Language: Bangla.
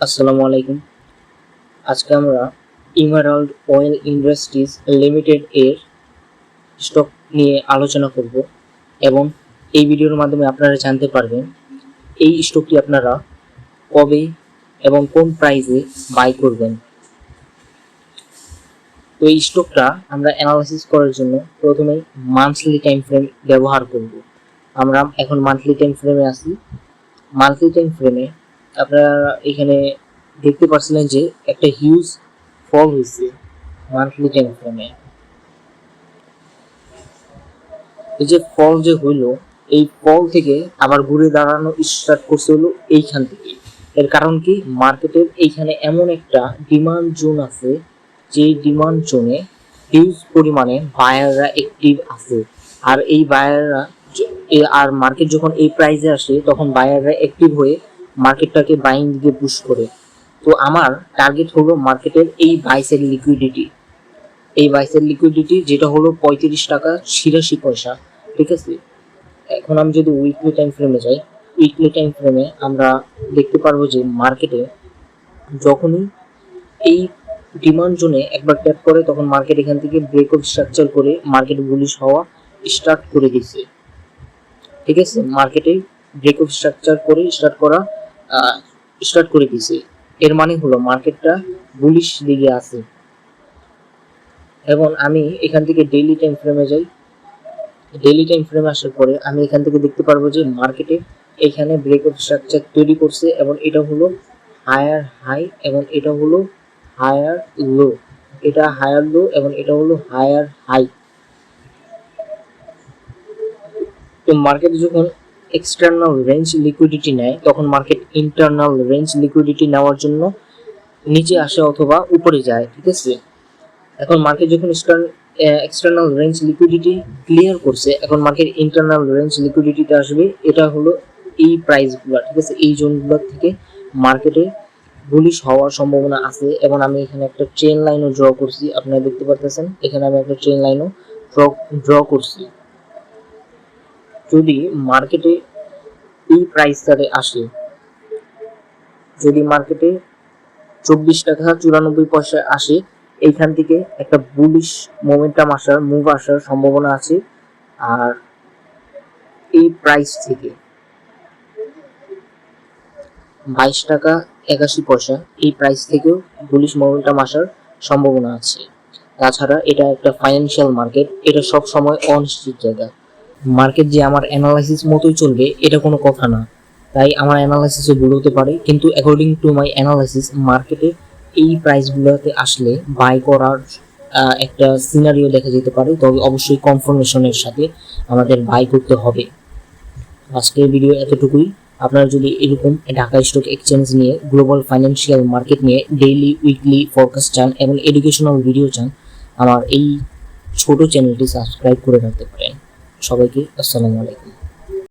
আসসালামু আলাইকুম। আজকে আমরা ইমারাল্ড অয়েল ইন্ডাস্ট্রিজ লিমিটেড এর স্টক নিয়ে আলোচনা করব এবং এই ভিডিওর মাধ্যমে আপনারা জানতে পারবেন এই স্টকটি আপনারা কবে এবং কোন প্রাইসে বাই করবেন। তো এই স্টকটা আমরা অ্যানালাইসিস করার জন্য প্রথমে মান্থলি টাইম ফ্রেম ব্যবহার করব। আমরা এখন মান্থলি টাইম ফ্রেমে আছি। মান্থলি টাইম ফ্রেমে আপনারা এখানে দেখতে পাচ্ছিলেন যে একটা হিউজ ফল হয়েছে মান্থলি টাইম ফ্রেমে। এই যে ফল যে হইলো, এই ফল থেকে আবার ঘুরে দাঁড়ানো স্টার্ট করছে হলো এইখান থেকে। এর কারণ কি, মার্কেটের এইখানে এমন একটা ডিমান্ড জোন আছে যে ডিমান্ড জোনে হিউজ পরিমাণে বায়াররা অ্যাক্টিভ আছে। আর এই বায়াররা আর মার্কেট যখন এই প্রাইসে আসে তখন বায়াররা অ্যাক্টিভ হয়ে মার্কেটটাকে বাইং দিকে পুশ করে। তো আমার টার্গেট হলো মার্কেটের এই বাইসের লিকুইডিটি, এই বাইসের লিকুইডিটি যেটা হলো 35 টাকা 86 পয়সা। ঠিক আছে, এখন আমি যদি উইকলি টাইম ফ্রেমে যাই, উইকলি টাইম ফ্রেমে আমরা দেখতে পারবো যে মার্কেটে যখনই এই ডিমান্ড জোনে একবার ট্যাপ করে তখন মার্কেট এখান থেকে ব্রেক অফ স্ট্রাকচার করে মার্কেট বুলিশ হওয়া স্টার্ট করে দিচ্ছে। ঠিক আছে, মার্কেটে ব্রেক অফ স্ট্রাকচার করে স্টার্ট করে দিছে। এর মানে হলো মার্কেটটা বুলিশ দিকে আছে। এবং আমি এখান থেকে ডেইলি টাইম ফ্রেমে যাই। ডেইলি টাইম ফ্রেমে আসার পরে আমি এখান থেকে দেখতে পারবো যে মার্কেটে এখানে ব্রেক অফ স্ট্রাকচার তৈরি করছে এবং এটা হলো হায়ার হাই এবং এটা হলো হায়ার লো। এটা হায়ার লো এবং এটা হলো হায়ার হাই। তো মার্কেট যখন এক্সটার্নাল রেঞ্জ লিকুইডিটি নেয় তখন মার্কেট ইন্টারনাল রেঞ্জ লিকুইডিটি নেওয়ার জন্য নিচে আসে অথবা উপরে যায়। ঠিক আছে, এখন মার্কেট যখন এক্সটার্নাল রেঞ্জ লিকুইডিটি ক্লিয়ার করছে, এখন মার্কেট ইন্টারনাল রেঞ্জ লিকুইডিটিতে আসবে। এটা হলো এই প্রাইসগুলো। ঠিক আছে, এই জোনগুলো থেকে মার্কেটে বুলিশ হওয়ার সম্ভাবনা আছে। এবং আমি এখানে একটা ট্রেন লাইনও ড্র করছি, আপনারা দেখতে পাচ্ছেন এখানে আমি একটা ট্রেন লাইনও ড্র করছি। যদি মার্কেটে এই প্রাইসটাতে আসে, যদি মার্কেটে 24 টাকা 94 পয়সা আসে, এইখান থেকে একটা বুলিশ মোমেন্টাম মুভ আসার সম্ভাবনা আছে। আর এই প্রাইস থেকে 22 টাকা 81 পয়সা এই প্রাইস থেকেও বুলিশ মোমেন্টাম আসার সম্ভাবনা আছে। তাছাড়া এটা একটা ফাইন্যান্সিয়াল মার্কেট, এটা সব সময় অনিশ্চিত জায়গা। মার্কেট যে আমার অ্যানালাইসিস মতোই চলবে এটা কোনো কথা না, তাই আমার অ্যানালাইসিসও ভুল হতে পারে। কিন্তু অ্যাকর্ডিং টু মাই অ্যানালাইসিস মার্কেটে এই প্রাইসগুলোতে আসলে বাই করার একটা সিনারিও দেখা যেতে পারে, তবে অবশ্যই কনফার্মেশনের সাথে আমাদের বাই করতে হবে। আজকের ভিডিও এতটুকুই। আপনারা যদি এরকম ঢাকা স্টক এক্সচেঞ্জ নিয়ে, গ্লোবাল ফাইন্যান্সিয়াল মার্কেট নিয়ে ডেইলি উইকলি ফোরকাস্ট চান এবং এডুকেশনাল ভিডিও চান, আমার এই ছোট চ্যানেলটি সাবস্ক্রাইব করে রাখতে পারেন। সবাইকে আসসালামু আলাইকুম।